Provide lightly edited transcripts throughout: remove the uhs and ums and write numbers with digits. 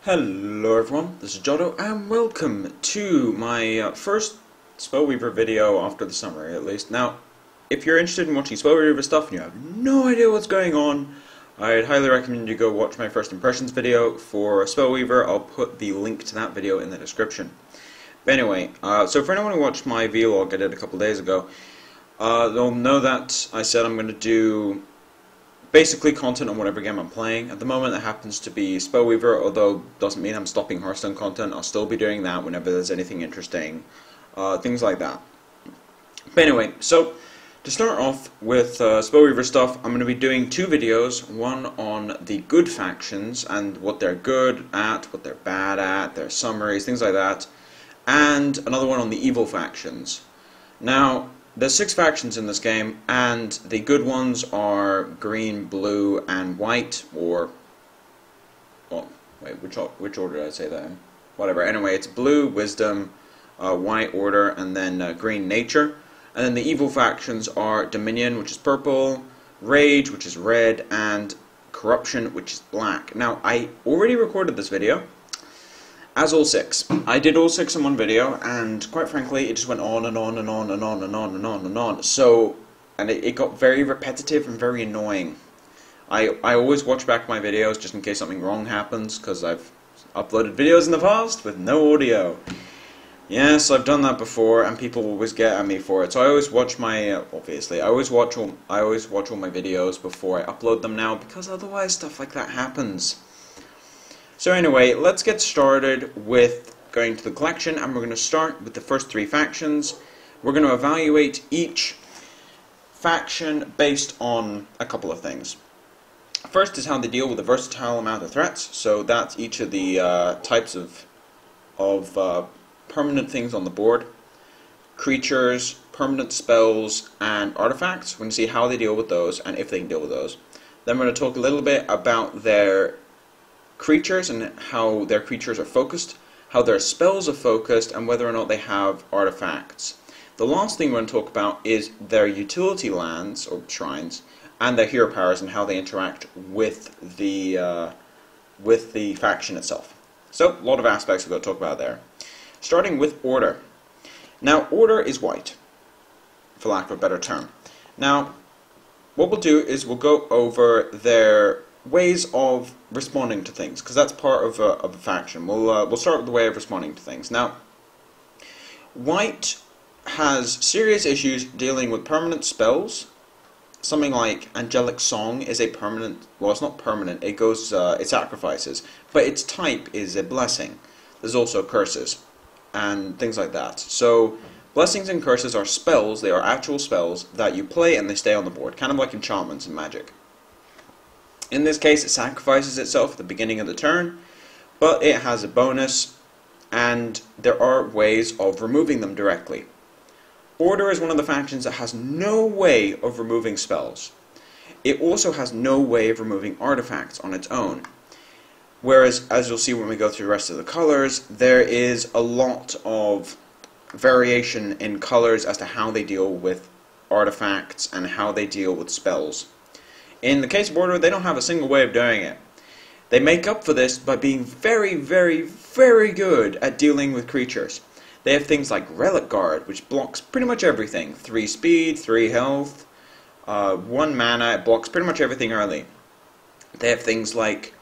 Hello everyone, this is Jotto and welcome to my first Spellweaver video after the summer at least. Now, if you're interested in watching Spellweaver stuff and you have no idea what's going on, I'd highly recommend you go watch my first impressions video for Spellweaver. I'll put the link to that video in the description. But anyway, so for anyone who watched my vlog I did a couple days ago, they'll know that I said I'm going to do basically content on whatever game I'm playing. At the moment it happens to be Spellweaver, although doesn't mean I'm stopping Hearthstone content. I'll still be doing that whenever there's anything interesting, things like that. But anyway, so to start off with Spellweaver stuff, I'm going to be doing two videos, one on the good factions and what they're good at, what they're bad at, their summaries, things like that, and another one on the evil factions. Now, there's 6 factions in this game, and the good ones are green, blue, and white, or... oh, wait, which order did I say that in? Whatever, anyway, it's blue, wisdom, white, order, and then green, nature. And then the evil factions are dominion, which is purple, rage, which is red, and corruption, which is black. Now, I already recorded this video as all 6. I did all 6 in one video, and quite frankly, it just went on and on and on and on and on and on and on. So, and it got very repetitive and very annoying. I always watch back my videos just in case something wrong happens, because I've uploaded videos in the past with no audio. Yes, I've done that before, and people always get at me for it. So I always watch my, obviously, I always watch all my videos before I upload them now, because otherwise stuff like that happens. So anyway, let's get started with going to the collection, and we're going to start with the first 3 factions. We're going to evaluate each faction based on a couple of things. First is how they deal with a versatile amount of threats, so that's each of the types of permanent things on the board. Creatures, permanent spells, and artifacts. We're going to see how they deal with those, and if they can deal with those. Then we're going to talk a little bit about their creatures and how their creatures are focused, how their spells are focused, and whether or not they have artifacts. The last thing we're going to talk about is their utility lands, or shrines, and their hero powers and how they interact with the faction itself. So, a lot of aspects we've got to talk about there. Starting with order. Now, order is white, for lack of a better term. Now, what we'll do is we'll go over their ways of responding to things, because that's part of a faction. We'll start with the way of responding to things. Now, white has serious issues dealing with permanent spells. Something like Angelic Song is a permanent, well, it's not permanent, it goes, it sacrifices, but its type is a blessing. There's also curses and things like that. So blessings and curses are spells. They are actual spells that you play and they stay on the board, kind of like enchantments in Magic. In this case, it sacrifices itself at the beginning of the turn, but it has a bonus, and there are ways of removing them directly. Order is one of the factions that has no way of removing spells. It also has no way of removing artifacts on its own. Whereas, as you'll see when we go through the rest of the colors, there is a lot of variation in colors as to how they deal with artifacts and how they deal with spells. In the case of Order, they don't have a single way of doing it. They make up for this by being very, very, very good at dealing with creatures. They have things like Relic Guard, which blocks pretty much everything. 3 speed, 3 health, 1 mana, it blocks pretty much everything early. They have things like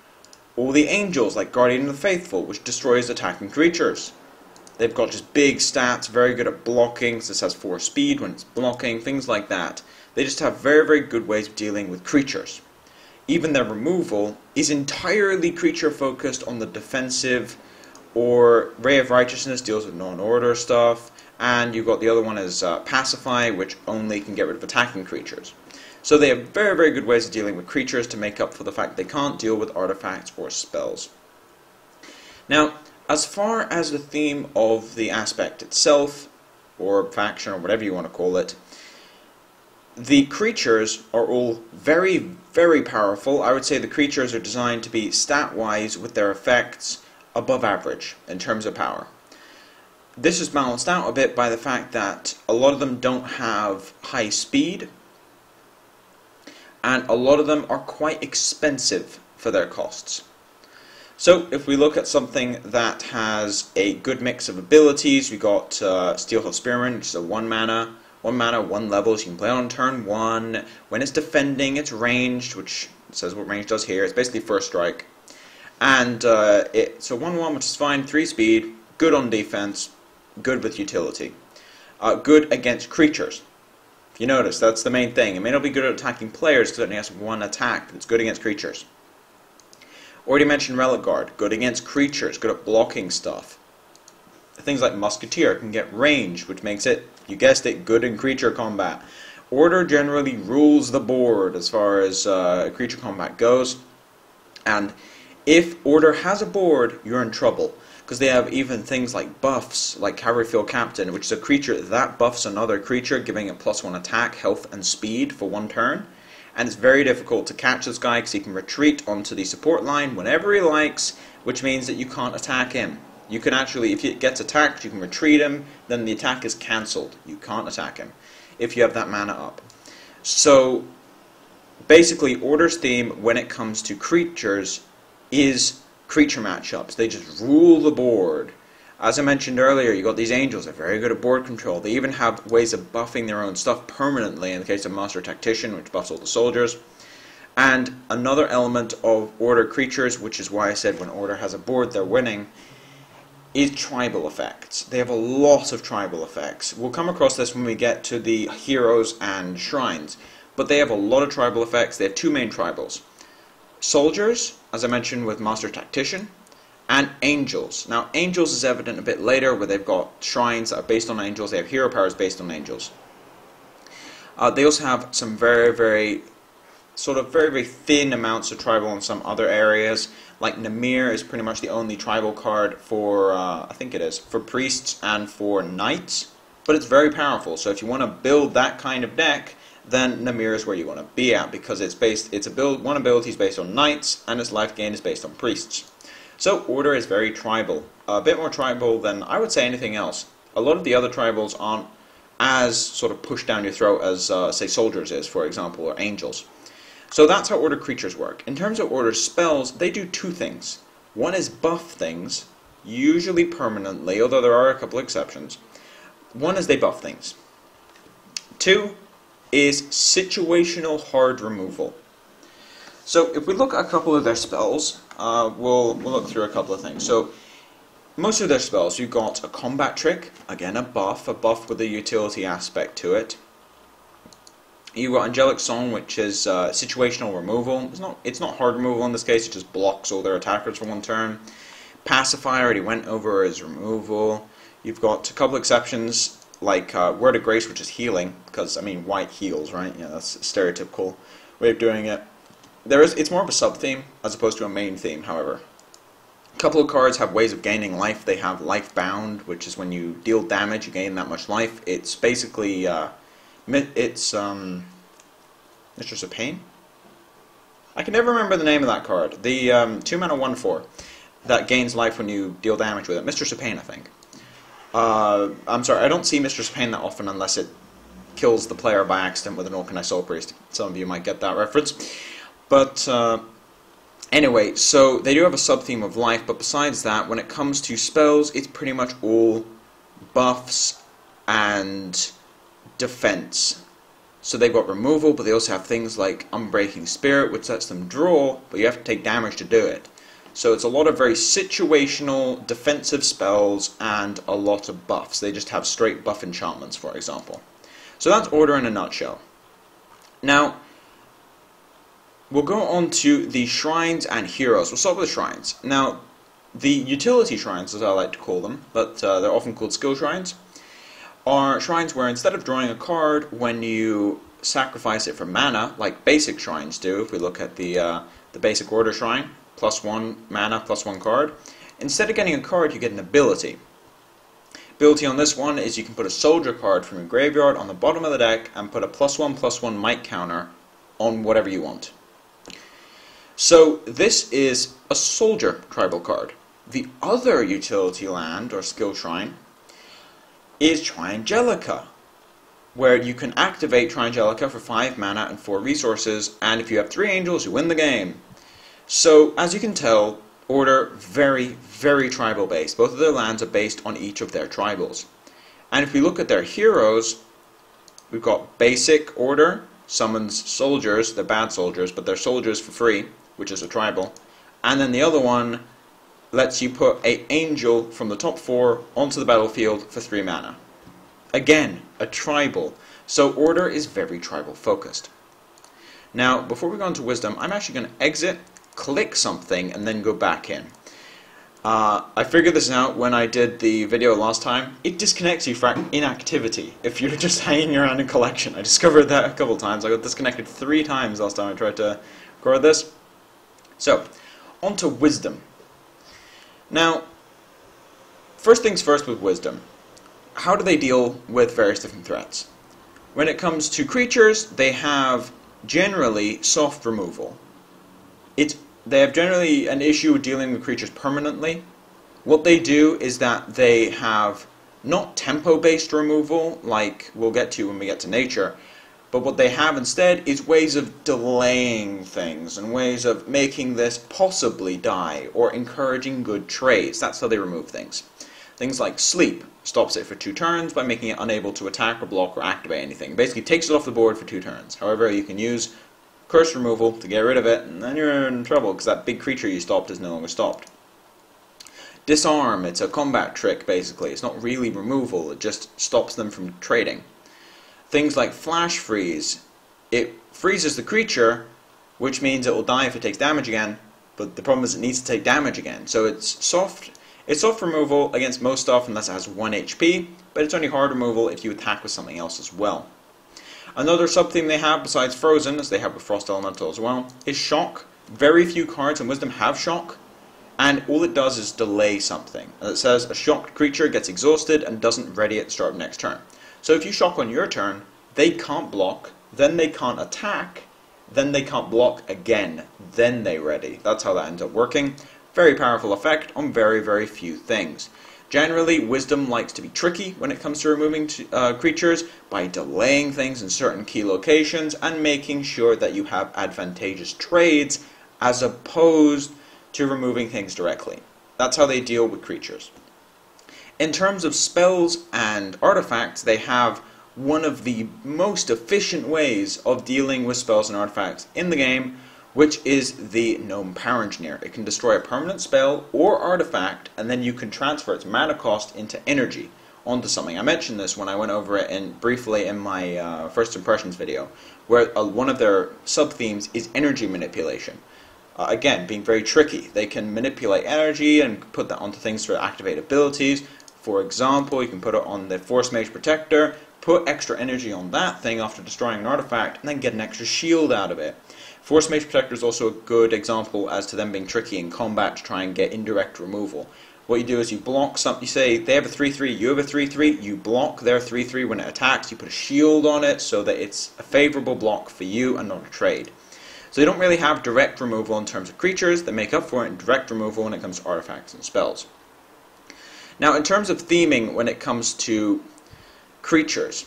all the angels, like Guardian of the Faithful, which destroys attacking creatures. They've got just big stats, very good at blocking, so this has 4 speed when it's blocking, things like that. They just have very, very good ways of dealing with creatures. Even their removal is entirely creature-focused on the defensive, or Ray of Righteousness deals with non-order stuff, and you've got the other one as Pacify, which only can get rid of attacking creatures. So they have very, very good ways of dealing with creatures to make up for the fact they can't deal with artifacts or spells. Now, as far as the theme of the aspect itself, or faction, or whatever you want to call it, the creatures are all very, very powerful. I would say the creatures are designed to be stat-wise with their effects above average in terms of power. This is balanced out a bit by the fact that a lot of them don't have high speed, and a lot of them are quite expensive for their costs. So if we look at something that has a good mix of abilities, we got Steelhill Spearman, which is a 1 mana, 1 level, so you can play on turn 1. When it's defending, it's ranged, which says what range does here. It's basically first strike. And it's a 1/1, which is fine, 3 speed, good on defense, good with utility. Good against creatures. If you notice, that's the main thing. It may not be good at attacking players because it only has 1 attack, but it's good against creatures. Already mentioned Relic Guard, good against creatures, good at blocking stuff. Things like Musketeer can get range, which makes it, you guessed it, good in creature combat. Order generally rules the board as far as creature combat goes, and if Order has a board, you're in trouble, because they have even things like buffs, like Cavalryfield Captain, which is a creature that buffs another creature, giving it +1 attack, health, and speed for 1 turn. And it's very difficult to catch this guy because he can retreat onto the support line whenever he likes, which means that you can't attack him. You can actually, if he gets attacked, you can retreat him, then the attack is cancelled. You can't attack him if you have that mana up. So, basically, Order's theme when it comes to creatures is creature matchups. They just rule the board. As I mentioned earlier, you got these angels, they're very good at board control. They even have ways of buffing their own stuff permanently in the case of Master Tactician, which buffs all the soldiers. And another element of Order creatures, which is why I said when Order has a board they're winning, is tribal effects. They have a lot of tribal effects. We'll come across this when we get to the heroes and shrines, but they have a lot of tribal effects. They have 2 main tribals. Soldiers, as I mentioned with Master Tactician, and angels. Now, angels is evident a bit later, where they've got shrines that are based on angels. They have hero powers based on angels. They also have some very thin amounts of tribal in some other areas. Like Namir is pretty much the only tribal card for, I think it is, for priests and for knights. But it's very powerful, so if you want to build that kind of deck, then Namir is where you want to be at, because one ability is based on knights, and its life gain is based on priests. So Order is very tribal, a bit more tribal than I would say anything else. A lot of the other tribals aren't as sort of pushed down your throat as, say, Soldiers is, for example, or Angels. So that's how Order creatures work. In terms of Order spells, they do 2 things. One is buff things, usually permanently, although there are a couple exceptions. One is they buff things. 2 is situational hard removal. So if we look at a couple of their spells, we'll look through a couple of things. So most of their spells, you've got a combat trick, again a buff with a utility aspect to it. You've got Angelic Song, which is situational removal. It's not hard removal in this case, it just blocks all their attackers for 1 turn. Pacify, I already went over, is removal. You've got a couple exceptions, like Word of Grace, which is healing, because, I mean, white heals, right? Yeah, that's a stereotypical way of doing it. It's more of a sub-theme, as opposed to a main theme, however. A couple of cards have ways of gaining life. They have Life Bound, which is when you deal damage, you gain that much life. It's basically, Mistress of Pain? I can never remember the name of that card. The 2 mana 1/4 that gains life when you deal damage with it. Mistress of Pain, I think. I'm sorry, I don't see Mistress of Pain that often unless it kills the player by accident with an Orkney Soul Priest. Some of you might get that reference. But anyway, so they do have a sub-theme of life, but besides that, when it comes to spells, it's pretty much all buffs and defense. So they've got removal, but they also have things like Unbreaking Spirit, which lets them draw, but you have to take damage to do it. So it's a lot of very situational defensive spells and a lot of buffs. They just have straight buff enchantments, for example. So that's Order in a nutshell. Now, we'll go on to the shrines and heroes. We'll start with the shrines. Now, the utility shrines, as I like to call them, but they're often called skill shrines, are shrines where instead of drawing a card when you sacrifice it for mana, like basic shrines do, if we look at the basic Order shrine, +1 mana, +1 card, instead of getting a card, you get an ability. Ability on this one is you can put a soldier card from your graveyard on the bottom of the deck and put a +1/+1 might counter on whatever you want. So this is a soldier tribal card. The other utility land or skill shrine is Triangelica, where you can activate Triangelica for 5 mana and 4 resources, and if you have 3 angels, you win the game. So, as you can tell, Order, very, very tribal based. Both of their lands are based on each of their tribals. And if we look at their heroes, we've got basic Order, summons soldiers, they're bad soldiers, but they're soldiers for free, which is a tribal. And then the other one lets you put an angel from the top 4 onto the battlefield for 3 mana. Again, a tribal. So Order is very tribal focused. Now, before we go on to Wisdom, I'm actually going to exit, click something, and then go back in. I figured this out when I did the video last time. It disconnects you for inactivity if you're just hanging around in collection. I discovered that a couple times. I got disconnected 3 times last time I tried to record this. So, on to Wisdom. Now, first things first with Wisdom. How do they deal with various different threats? When it comes to creatures, they have generally soft removal. They have generally an issue with dealing with creatures permanently. What they do is that they have not tempo-based removal, like we'll get to when we get to nature, but what they have instead is ways of delaying things and ways of making this possibly die or encouraging good trades. That's how they remove things. Things like Sleep stops it for 2 turns by making it unable to attack or block or activate anything. Basically takes it off the board for 2 turns. However, you can use Curse removal to get rid of it, and then you're in trouble because that big creature you stopped is no longer stopped. Disarm, it's a combat trick basically. It's not really removal, it just stops them from trading. Things like Flash Freeze, it freezes the creature, which means it will die if it takes damage again, but the problem is it needs to take damage again. So it's soft removal against most stuff unless it has 1 HP, but it's only hard removal if you attack with something else as well. Another sub-theme they have, besides Frozen, as they have with Frost Elemental as well, is Shock. Very few cards in Wisdom have Shock, and all it does is delay something. And it says a shocked creature gets exhausted and doesn't ready at the start of next turn. So if you shock on your turn, they can't block, then they can't attack, then they can't block again, then they ready. That's how that ends up working. Very powerful effect on very, very few things. Generally, Wisdom likes to be tricky when it comes to removing creatures by delaying things in certain key locations and making sure that you have advantageous trades as opposed to removing things directly. That's how they deal with creatures. In terms of spells and artifacts, they have one of the most efficient ways of dealing with spells and artifacts in the game, which is the Gnome Power Engineer. It can destroy a permanent spell or artifact, and then you can transfer its mana cost into energy onto something. I mentioned this when I went over it briefly in my First Impressions video, where one of their sub-themes is energy manipulation. Again, being very tricky. They can manipulate energy and put that onto things to activate abilities. For example, you can put it on the Force Mage Protector, put extra energy on that thing after destroying an artifact, and then get an extra shield out of it. Force Mage Protector is also a good example as to them being tricky in combat to try and get indirect removal. What you do is you block something, you say they have a 3-3, you have a 3-3, you block their 3-3 when it attacks, you put a shield on it so that it's a favourable block for you and not a trade. So they don't really have direct removal in terms of creatures, they make up for it in direct removal when it comes to artifacts and spells. Now in terms of theming when it comes to creatures,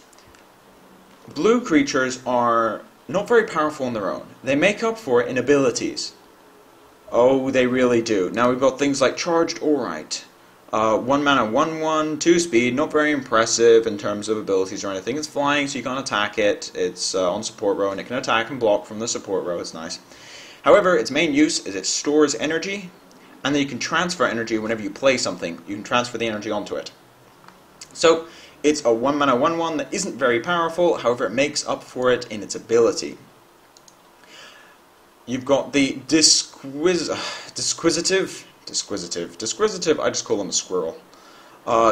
blue creatures are not very powerful on their own. They make up for it in abilities. Oh, they really do. Now we've got things like Charged Aurite. 1 mana, 1/1, 2 speed, not very impressive in terms of abilities or anything. It's flying, so you can't attack it. It's on support row, and it can attack and block from the support row. It's nice. However, its main use is it stores energy, and then you can transfer energy whenever you play something. You can transfer the energy onto it. So, it's a 1 mana 1/1 that isn't very powerful, however it makes up for it in its ability. You've got the Disquisitive, I just call him a squirrel.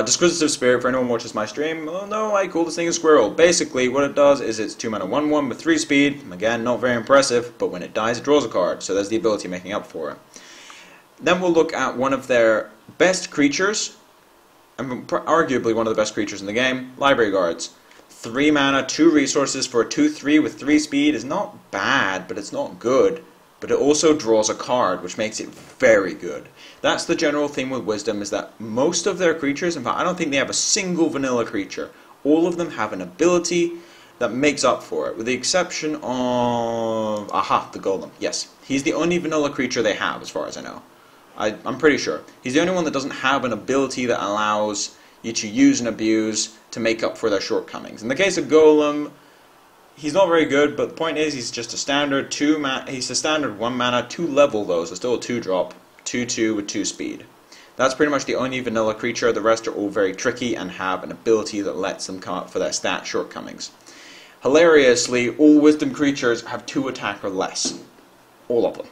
Disquisitive Spirit, for anyone who watches my stream, oh no, I call this thing a squirrel. Basically, what it does is it's 2 mana 1/1 with 3 speed, again, not very impressive, but when it dies it draws a card, so there's the ability making up for it. Then we'll look at one of their best creatures, and arguably one of the best creatures in the game, Library Guards. 3 mana, 2 resources for a 2/3 with 3 speed is not bad, but it's not good. But it also draws a card, which makes it very good. That's the general theme with Wisdom, is that most of their creatures, in fact, I don't think they have a single vanilla creature. All of them have an ability that makes up for it, with the exception of, the Golem. Yes, he's the only vanilla creature they have, as far as I know. I'm pretty sure. He's the only one that doesn't have an ability that allows you to use and abuse to make up for their shortcomings. In the case of Golem, he's not very good, but the point is he's just a standard he's a standard 1 mana, 2 level though, so still a 2-drop, 2/2 with 2 speed. That's pretty much the only vanilla creature. The rest are all very tricky and have an ability that lets them come up for their stat shortcomings. Hilariously, all wisdom creatures have 2 attack or less. All of them.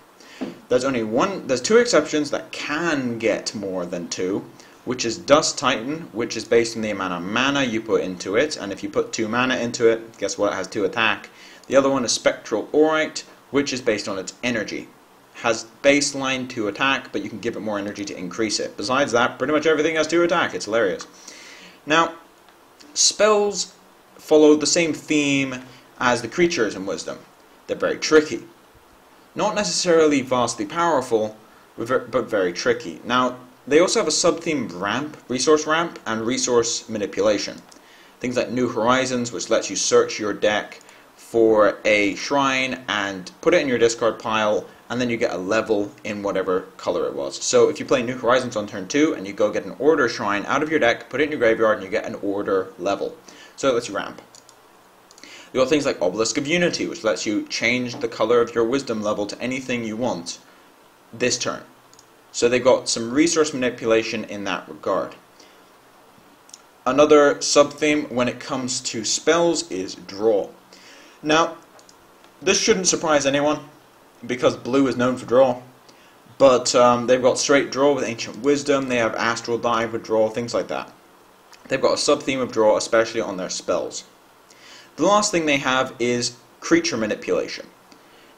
There's 2 exceptions that can get more than 2, which is Dust Titan, which is based on the amount of mana you put into it, and if you put 2 mana into it, guess what, it has 2 attack. The other one is Spectral Aurite, which is based on its energy. Has baseline 2 attack, but you can give it more energy to increase it. Besides that, pretty much everything has 2 attack. It's hilarious. Now, spells follow the same theme as the creatures in Wisdom. They're very tricky. Not necessarily vastly powerful, but very tricky. Now, they also have a sub-theme ramp, resource ramp, and resource manipulation. Things like New Horizons, which lets you search your deck for a shrine and put it in your discard pile, and then you get a level in whatever color it was. So if you play New Horizons on turn 2 and you go get an order shrine out of your deck, put it in your graveyard, and you get an order level. So it lets you ramp. You got things like Obelisk of Unity, which lets you change the color of your wisdom level to anything you want this turn. So they've got some resource manipulation in that regard. Another sub-theme when it comes to spells is draw. Now, this shouldn't surprise anyone, because blue is known for draw, but they've got straight draw with Ancient Wisdom, they have Astral Dive with draw, things like that. They've got a sub-theme of draw, especially on their spells. The last thing they have is creature manipulation.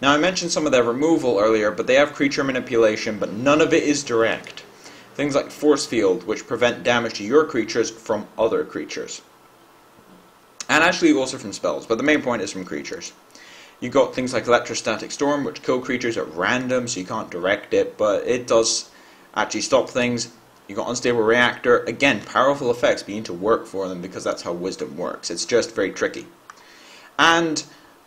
Now I mentioned some of their removal earlier, but they have creature manipulation, but none of it is direct. Things like Force Field, which prevent damage to your creatures from other creatures. And actually also from spells, but the main point is from creatures. You've got things like Electrostatic Storm, which kill creatures at random, so you can't direct it, but it does actually stop things. You've got Unstable Reactor. Again, powerful effects, but you need to work for them because that's how Wisdom works. It's just very tricky. And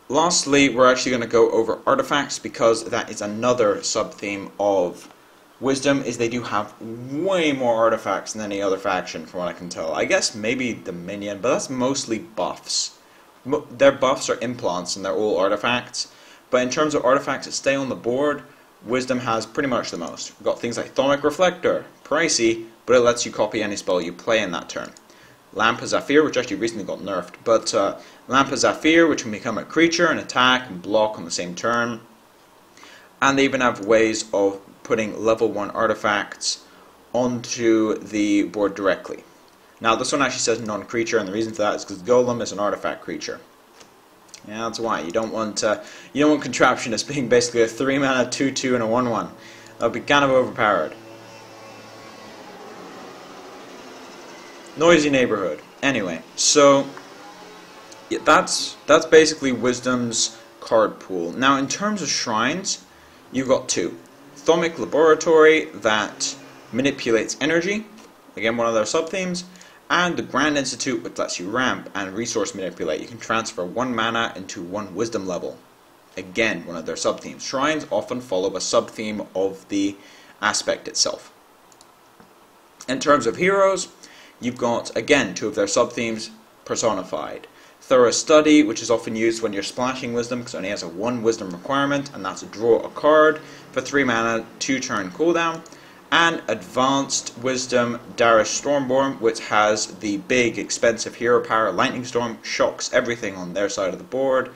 lastly, we're actually going to go over artifacts, because that is another sub-theme of Wisdom, is they do have way more artifacts than any other faction, from what I can tell. I guess maybe Dominion, but that's mostly buffs. Their buffs are implants and they're all artifacts, but in terms of artifacts that stay on the board, Wisdom has pretty much the most. We've got things like Thaumic Reflector, pricey, but it lets you copy any spell you play in that turn. Lamp of Zafir, which actually recently got nerfed, but Lamp of Zafir, which can become a creature and attack and block on the same turn. And they even have ways of putting level 1 artifacts onto the board directly. Now this one actually says non-creature, and the reason for that is because Golem is an artifact creature. Yeah, that's why. You don't want Contraptionist being basically a 3-mana 2/2 and a 1/1. That would be kind of overpowered. Noisy neighborhood. Anyway, so yeah, that's basically Wisdom's card pool. Now in terms of shrines, you've got 2. Thaumic Laboratory, that manipulates energy, again one of their sub-themes, and the Grand Institute, which lets you ramp and resource manipulate. You can transfer 1 mana into 1 wisdom level. Again, one of their sub-themes. Shrines often follow a sub-theme of the aspect itself. In terms of heroes, you've got, again, 2 of their sub-themes personified. Thorough Study, which is often used when you're splashing Wisdom, because it only has a 1 Wisdom requirement, and that's to draw a card for 3 mana, 2 turn cooldown. And Advanced Wisdom, Darish Stormborn, which has the big, expensive hero power, Lightning Storm, shocks everything on their side of the board,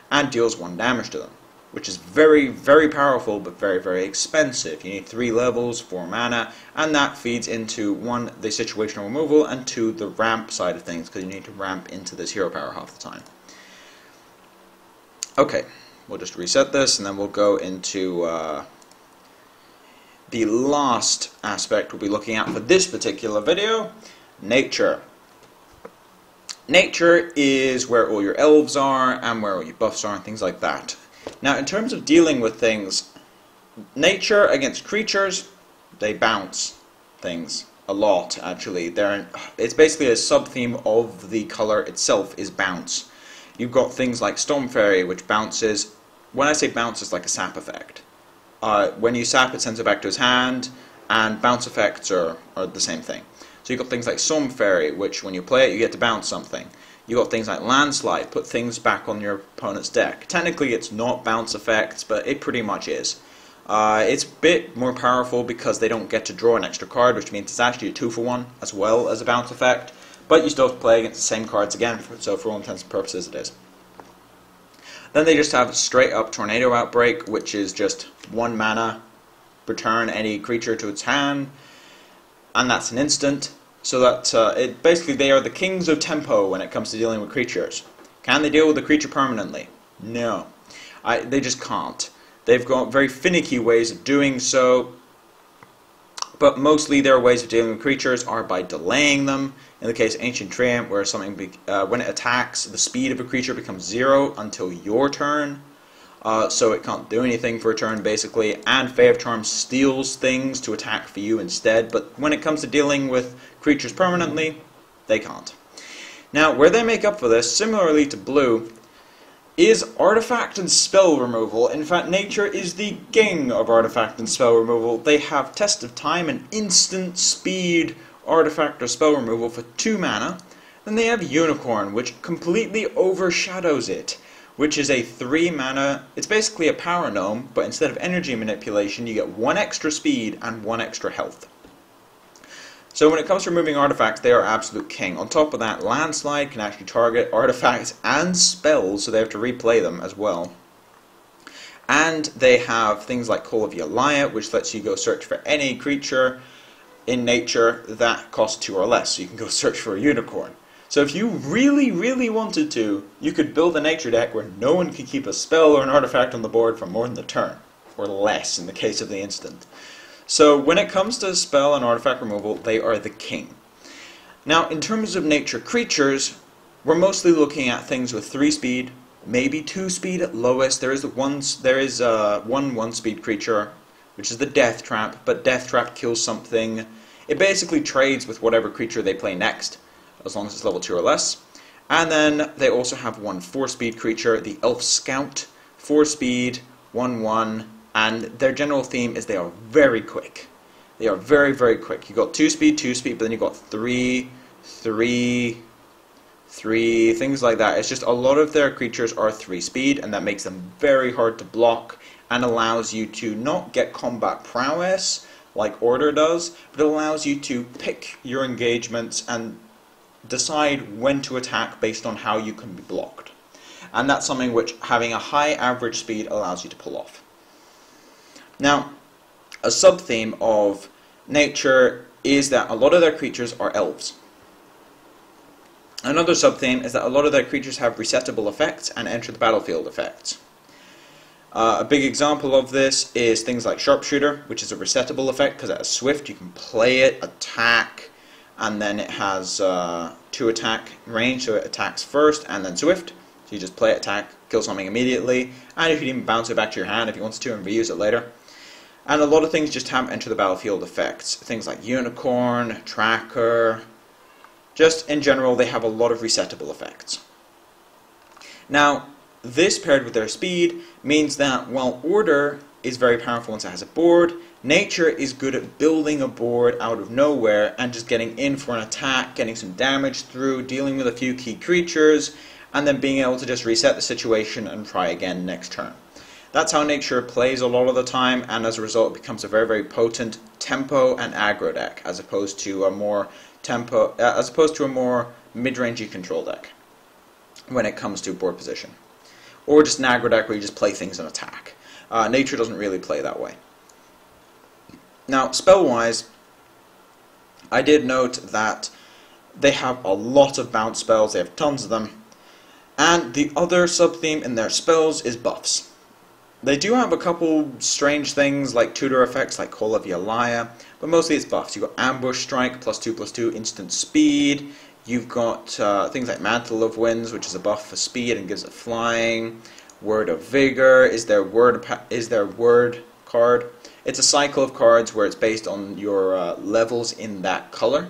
and deals 1 damage to them, which is very, very powerful, but very, very expensive. You need 3 levels, 4 mana, and that feeds into 1, the situational removal, and 2, the ramp side of things, because you need to ramp into this hero power half the time. Okay, we'll just reset this, and then we'll go into the last aspect we'll be looking at for this particular video, nature. Nature is where all your elves are, and where all your buffs are, and things like that. Now, in terms of dealing with things, nature against creatures, they bounce things a lot, actually. It's basically a sub-theme of the color itself is bounce. You've got things like Storm Fairy, which bounces. When I say bounce, it's like a sap effect. When you sap, it sends it back to his hand, and bounce effects are the same thing. So you've got things like Storm Fairy, which when you play it, you get to bounce something. You've got things like Landslide, put things back on your opponent's deck. Technically, it's not bounce effects, but it pretty much is. It's a bit more powerful because they don't get to draw an extra card, which means it's actually a 2-for-1 as well as a bounce effect. But you still have to play against the same cards again, so for all intents and purposes it is. Then they just have straight up Tornado Outbreak, which is just 1 mana, return any creature to its hand, and that's an instant. So that basically they are the kings of tempo when it comes to dealing with creatures. Can they deal with the creature permanently? No. They just can't. They've got very finicky ways of doing so, but mostly their ways of dealing with creatures are by delaying them. In the case of Ancient Treant, where something when it attacks, the speed of a creature becomes 0 until your turn, so it can't do anything for a turn basically, and Fae of Charm steals things to attack for you instead, but when it comes to dealing with creatures permanently, they can't. Now, where they make up for this, similarly to blue, is artifact and spell removal. In fact, nature is the king of artifact and spell removal. They have Test of Time and instant speed artifact or spell removal for 2 mana. Then they have Unicorn, which completely overshadows it, which is a 3 mana. It's basically a power gnome, but instead of energy manipulation, you get 1 extra speed and 1 extra health. So when it comes to removing artifacts, they are absolute king. On top of that, Landslide can actually target artifacts and spells, so they have to replay them as well. And they have things like Call of Yalaya, which lets you go search for any creature in nature that costs 2 or less. So you can go search for a unicorn. So if you really, really wanted to, you could build a nature deck where no one can keep a spell or an artifact on the board for more than the turn, or less in the case of the instant. So when it comes to spell and artifact removal, they are the king. Now, in terms of nature creatures, we're mostly looking at things with 3 speed, maybe 2 speed at lowest. There is one 1/1 creature, which is the Death Trap, but Death Trap kills something. It basically trades with whatever creature they play next, as long as it's level 2 or less. And then they also have 1 4-speed creature, the Elf Scout, 4 speed, 1/1, and their general theme is they are very quick. They are very, very quick. You've got 2 speed, but then you've got 3, 3, 3, things like that. It's just a lot of their creatures are 3 speed, and that makes them very hard to block and allows you to not get combat prowess like Order does, but it allows you to pick your engagements and decide when to attack based on how you can be blocked. And that's something which having a high average speed allows you to pull off. Now, a sub-theme of nature is that a lot of their creatures are elves. Another sub-theme is that a lot of their creatures have resettable effects and enter the battlefield effects. A big example of this is things like Sharpshooter, which is a resettable effect because it has Swift. You can play it, attack, and then it has 2 attack range, so it attacks first and then Swift. So you just play it, attack, kill something immediately, and you can even bounce it back to your hand if you want to and reuse it later. And a lot of things just have enter the battlefield effects. Things like Unicorn, Tracker, just in general they have a lot of resettable effects. Now, this paired with their speed means that while Order is very powerful once it has a board, nature is good at building a board out of nowhere and just getting in for an attack, getting some damage through, dealing with a few key creatures, and then being able to just reset the situation and try again next turn. That's how nature plays a lot of the time, and as a result it becomes a very, very potent tempo and aggro deck, as opposed to a more mid-rangey control deck when it comes to board position. Or just an aggro deck where you just play things and attack. Nature doesn't really play that way. Now, spell-wise, I did note that they have a lot of bounce spells, they have tons of them, and the other sub-theme in their spells is buffs. They do have a couple strange things like tutor effects like Call of Yalaya, but mostly it's buffs. You've got Ambush Strike, +2/+2, instant speed. You've got things like Mantle of Winds, which is a buff for speed and gives it flying. Word of Vigor is their word card. It's a cycle of cards where it's based on your levels in that color.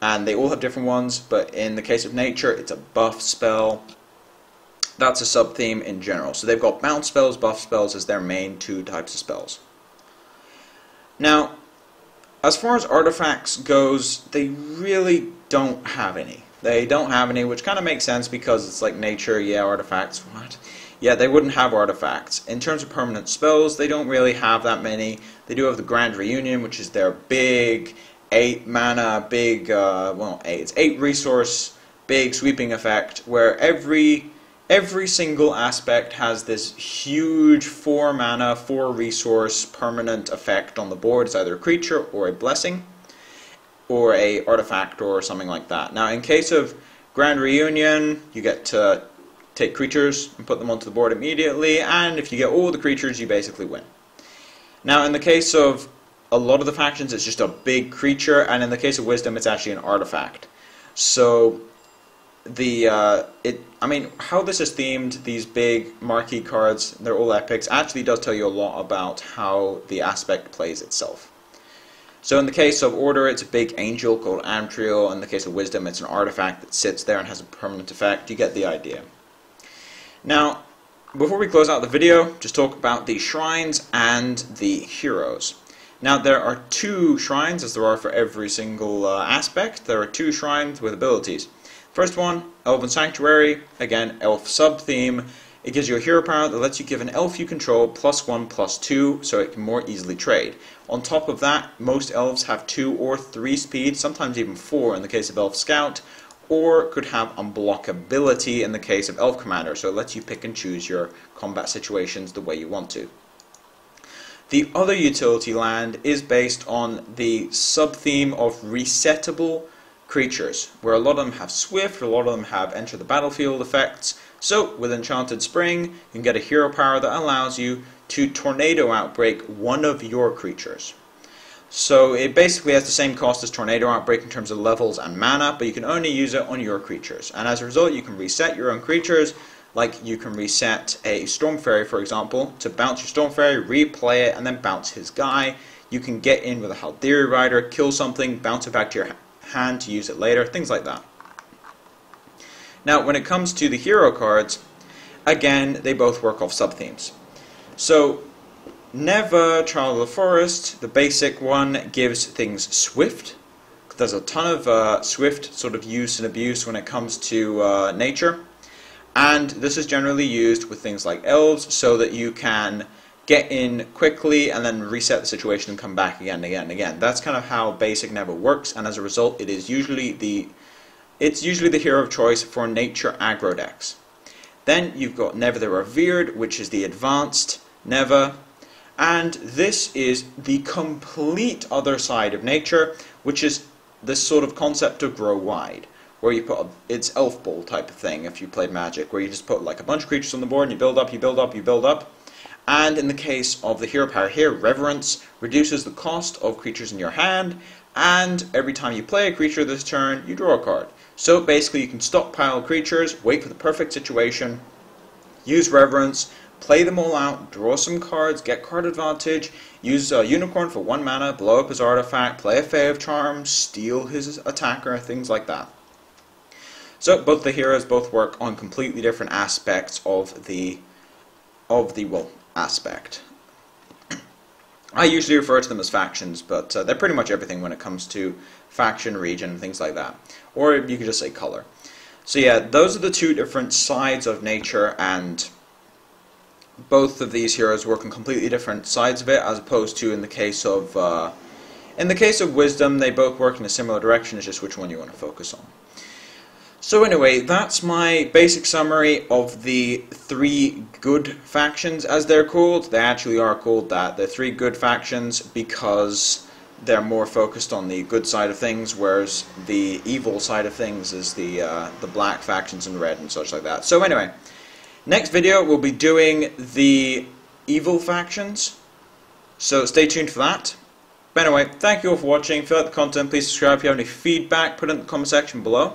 And they all have different ones, but in the case of nature, it's a buff spell. That's a sub-theme in general. So they've got bounce spells, buff spells as their main 2 types of spells. Now, as far as artifacts goes, they really don't have any. They don't have any, which kind of makes sense because it's like nature, yeah, artifacts, what? Yeah, they wouldn't have artifacts. In terms of permanent spells, they don't really have that many. They do have the Grand Reunion, which is their big 8 mana, big, it's 8 resource, big sweeping effect, where every single aspect has this huge 4 mana, 4 resource permanent effect on the board. It's either a creature or a blessing, or a artifact or something like that. Now, in case of Grand Reunion, you get to take creatures and put them onto the board immediately, and if you get all the creatures, you basically win. Now, in the case of a lot of the factions, it's just a big creature, and in the case of Wisdom, it's actually an artifact. So, how this is themed, these big marquee cards, they're all epics, actually does tell you a lot about how the aspect plays itself. So in the case of Order, it's a big angel called Amtriel. In the case of Wisdom, it's an artifact that sits there and has a permanent effect. You get the idea. Now, before we close out the video, just talk about the shrines and the heroes. Now, there are 2 shrines, as there are for every single aspect. There are 2 shrines with abilities. First one, Elven Sanctuary. Again, elf sub-theme. It gives you a hero power that lets you give an elf you control +1/+2, so it can more easily trade. On top of that, most elves have 2 or 3 speed, sometimes even 4 in the case of Elf Scout, or could have unblockability in the case of Elf Commander, so it lets you pick and choose your combat situations the way you want to. The other utility land is based on the sub-theme of resettable creatures, where a lot of them have Swift, a lot of them have Enter the Battlefield effects. So, with Enchanted Spring, you can get a hero power that allows you to Tornado Outbreak one of your creatures. So, it basically has the same cost as Tornado Outbreak in terms of levels and mana, but you can only use it on your creatures. And as a result, you can reset your own creatures, like you can reset a Storm Fairy, for example, to bounce your Storm Fairy, replay it, and then bounce his guy. You can get in with a Haldiri Rider, kill something, bounce it back to your hand to use it later, things like that. Now, when it comes to the hero cards, again, they both work off sub-themes. So, Neva, Child of the Forest, the basic one, gives things Swift. There's a ton of Swift sort of use and abuse when it comes to nature. And this is generally used with things like elves, so that you can get in quickly and then reset the situation and come back again and again and again. That's kind of how basic Neva works, and as a result, it's usually the hero of choice for nature aggro decks. Then you've got Neva the Revered, which is the advanced Neva, and this is the complete other side of nature, which is this sort of concept of grow wide, where you put it's Elf Bowl type of thing if you played Magic, where you just put like a bunch of creatures on the board and you build up, you build up, you build up. And in the case of the hero power here, Reverence reduces the cost of creatures in your hand, and every time you play a creature this turn, you draw a card. So basically you can stockpile creatures, wait for the perfect situation, use Reverence, play them all out, draw some cards, get card advantage, use Unicorn for 1 mana, blow up his artifact, play a Fae of Charm, steal his attacker, things like that. So both the heroes both work on completely different aspects of the aspect. I usually refer to them as factions, but they're pretty much everything when it comes to faction, region, things like that. Or you could just say color. So yeah, those are the 2 different sides of nature, and both of these heroes work on completely different sides of it, as opposed to in the case of Wisdom, they both work in a similar direction. It's just which one you want to focus on. So anyway, that's my basic summary of the 3 good factions, as they're called. They actually are called that. They're 3 good factions because they're more focused on the good side of things, whereas the evil side of things is the black factions and red and such like that. So anyway, next video we'll be doing the evil factions, so stay tuned for that. But anyway, thank you all for watching. If you like the content, please subscribe. If you have any feedback, put it in the comment section below.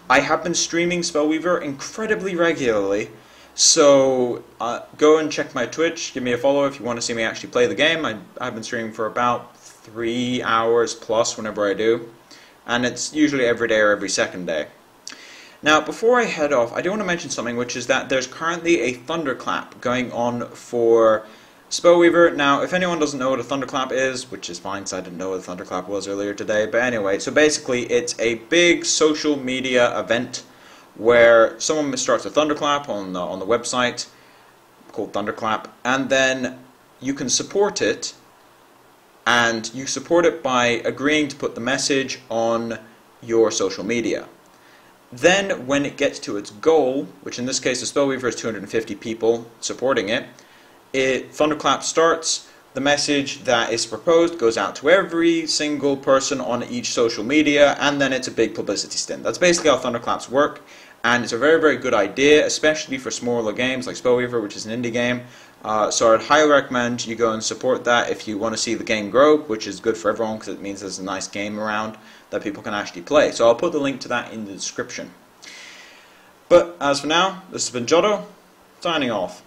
I have been streaming Spellweaver incredibly regularly, so go and check my Twitch, give me a follow if you want to see me actually play the game. I've been streaming for about 3 hours plus whenever I do, and it's usually every day or every second day. Now, before I head off, I do want to mention something, which is that there's currently a thunderclap going on for Spellweaver. Now, if anyone doesn't know what a thunderclap is, which is fine because I didn't know what a thunderclap was earlier today, but anyway, so basically it's a big social media event where someone starts a thunderclap on the website called Thunderclap, and then you can support it, and you support it by agreeing to put the message on your social media. Then when it gets to its goal, which in this case the Spellweaver is 250 people supporting it, Thunderclap starts, the message that is proposed goes out to every single person on each social media, and then it's a big publicity stint. That's basically how Thunderclaps work, and it's a very, very good idea, especially for smaller games like Spellweaver, which is an indie game. So I'd highly recommend you go and support that if you want to see the game grow, which is good for everyone because it means there's a nice game around that people can actually play. So I'll put the link to that in the description. But as for now, this has been Jotto, signing off.